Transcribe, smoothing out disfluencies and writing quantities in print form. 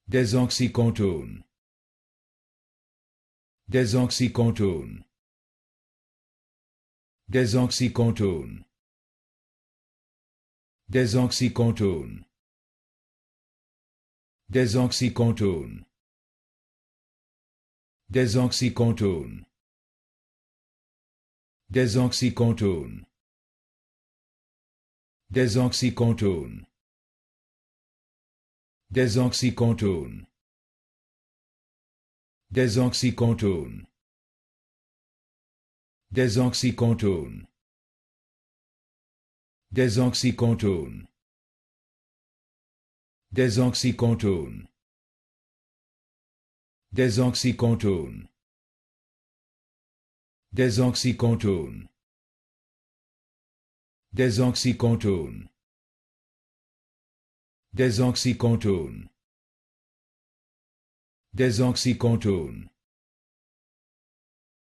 Desoxycortone. Desoxycortone. Desoxycortone. Desoxycortone. Desoxycortone. Desoxycortone. Desoxycortone. Desoxycortone. Desoxycortone. Desoxycortone. Desoxycortone. Desoxycortone. Desoxycortone. Desoxycortone. Desoxycortone. Desoxycortone. Desoxycortone. Desoxycortone.